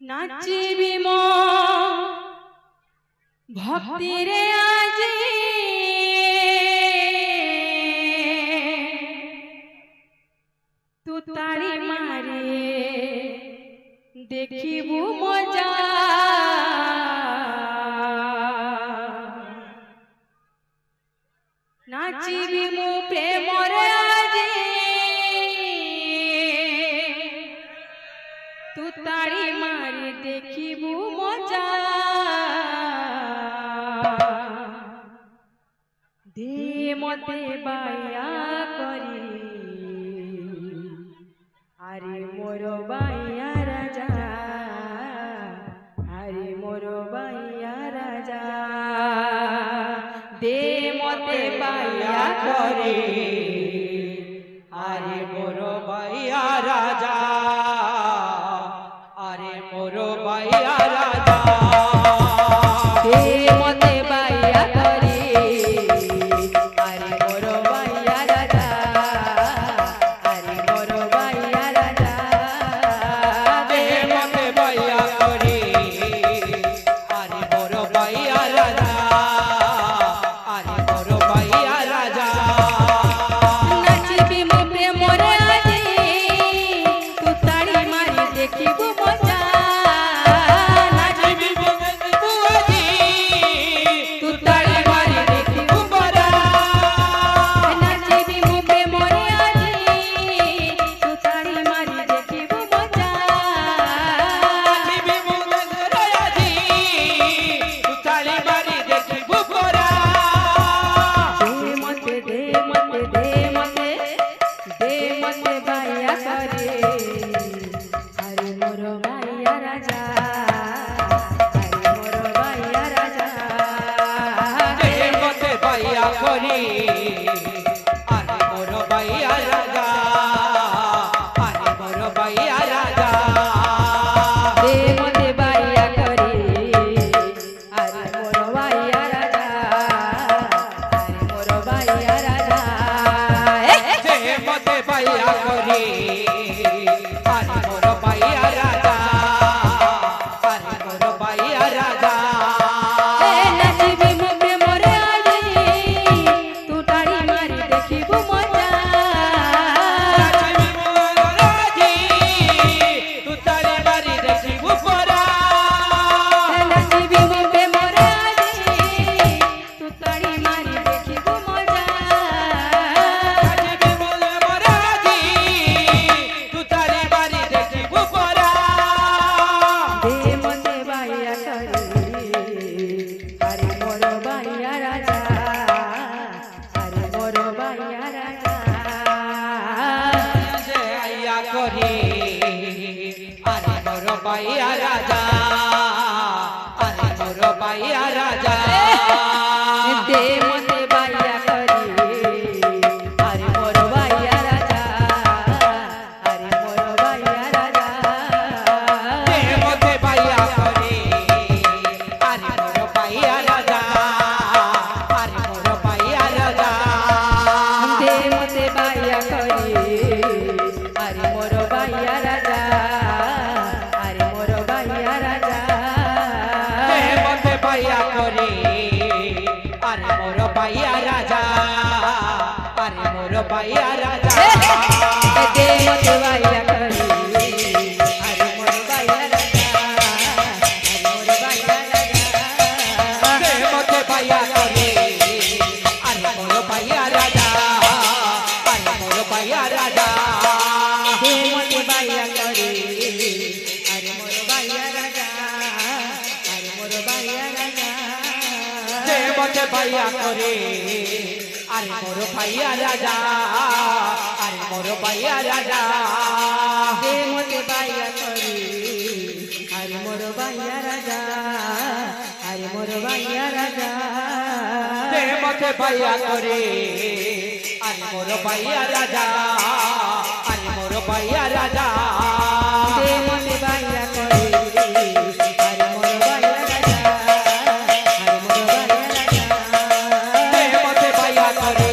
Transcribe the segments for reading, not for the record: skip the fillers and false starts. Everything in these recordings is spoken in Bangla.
নাচিবি মো ভক্তিরে আজি তু তাড়ি মারে দেখিবু মজা নাচিবি মু প্রেমরে আজি তু তাড়ি মারি দেখিবু মজা দে মতে বায়া করি আরে মোর বায়া রাজা আরে মোর বায়া রাজা দে মতে বায়া করে আরে মোর বাইয়া রাজা আরে মোর বাইয়া রাজা দে মতে বায়া করে আরে মোর বায়া রাজা আরে মোর বায়া রাজা দে মতে বাইয়া করে আরে মোর বাইয়া রাজা আরে মোর বাইয়া রাজা নাচিবি মো প্রেমরে আজি তু তাড়ি মারি দেখিবু মজা নাচিবি মো তু আজি তু তাড়ি মারি দেখিবু মজা নাচিবি মো প্রেমরে আজি তু তাড়ি মারি দেখিবু মজা নাচিবি মোর আজি তু তালি মারি দেখিবু পরা দে মতে বায়া করে আরে মোর বায়া রাজা আরে মোর বায়া রাজা দে মতে বাইয়া করি আরে মোর বাইয়া রাজা আরে মোর বাইয়া রাজা দে মতে বায়া করে আরে মোর বায়া রাজা আরে মোর বায়া রাজা দে মতে বাইয়া করি আরে মোর বাইয়া রাজা আরে মোর বাইয়া রাজা নাচিবি মো প্রেমরে আজি তু তাড়ি মারি দেখিবু মজা নাচিবি মোর আজি তু তালি মারি দেখিবু পরা নাচিবি মো প্রেমরে আজি তু তাড়ি মারি দেখিবু মজা নাচিবি মোর আজি তু তালি মারি দেখিবু পরা দে মতে বায়া করে আরে মোর বায়া রাজা আরে মোর বায়া রাজা যে আইয়া করি আরে মোর বাইয়া রাজা আরে মোর বাইয়া রাজা দে মতে বায়া করে আরে মোর বায়া রাজা আরে মোর বায়া রাজা দে মতে বাইয়া করি আরে মোর বাইয়া রাজা আরে মোর বাইয়া রাজা দে মতে বায়া করে আরে মোর বায়া রাজা আরে মোর বায়া রাজা দে মতে বাইয়া করি আরে মোর বাইয়া রাজা আরে মোর বাইয়া রাজা দে মতে বায়া করে আরে মোর বায়া রাজা আরে মোর বায়া রাজা দে মতে বাইয়া করি আরে মোর বাইয়া রাজা আরে মোর বাইয়া রাজা দে মতে বায়া করে আরে মোর বায়া রাজা আরে মোর বায়া রাজা দে মতে বাইয়া করি আরে মোর বাইয়া রাজা আরে মোর বাইয়া রাজা দে মতে বায়া করে আরে মোর বায়া রাজা আরে মোর বায়া রাজা দে মতে বাইয়া করি আরে মোর বাইয়া রাজা আরে মোর বাইয়া রাজা দে মতে বায়া করে আরে মোর বায়া রাজা আরে মোর বায়া রাজা দে মতে বাইয়া করি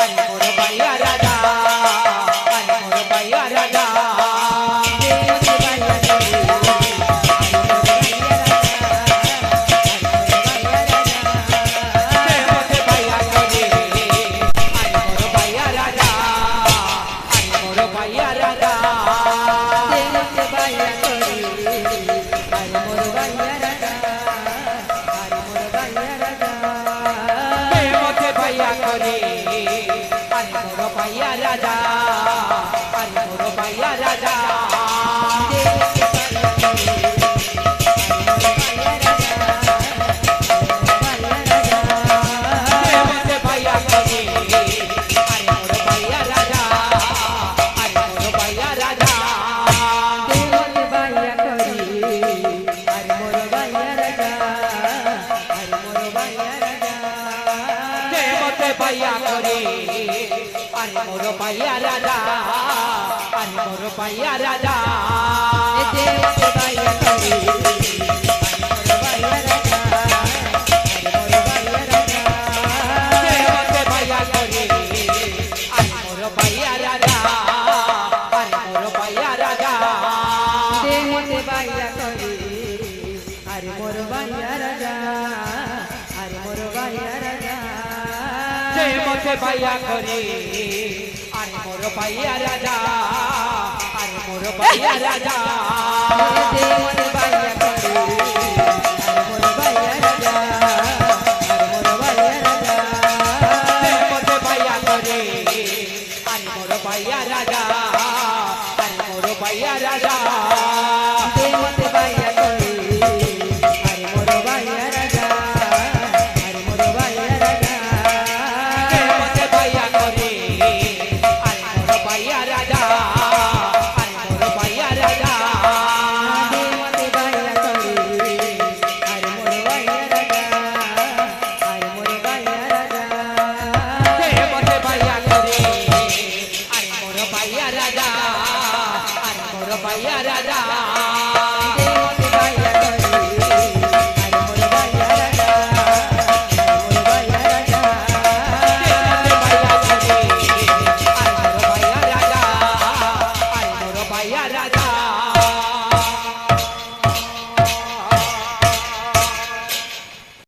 আরে মোর বাইয়া রাজা আরে মোর বাইয়া রাজা দে মতে বায়া করে মোর পাইয়া রাজা আরে মোর পাইয়া রাজা দে মতে বাইয়া করে আরে মোর বাইয়া রাজা আরে মোর বাইয়া রাজা দে মতে পাইয়া করে আরে মোর পাইয়া রাজা আরে মোর পাইয়া রাজা দে মতে বাইয়া করে আরে মোর বাইয়া রাজা আরে মোর বাইয়া রাজা যে মতে পাইয়া করে আরে মোর পাইয়া রাজা আরে মোর পাইয়া রাজা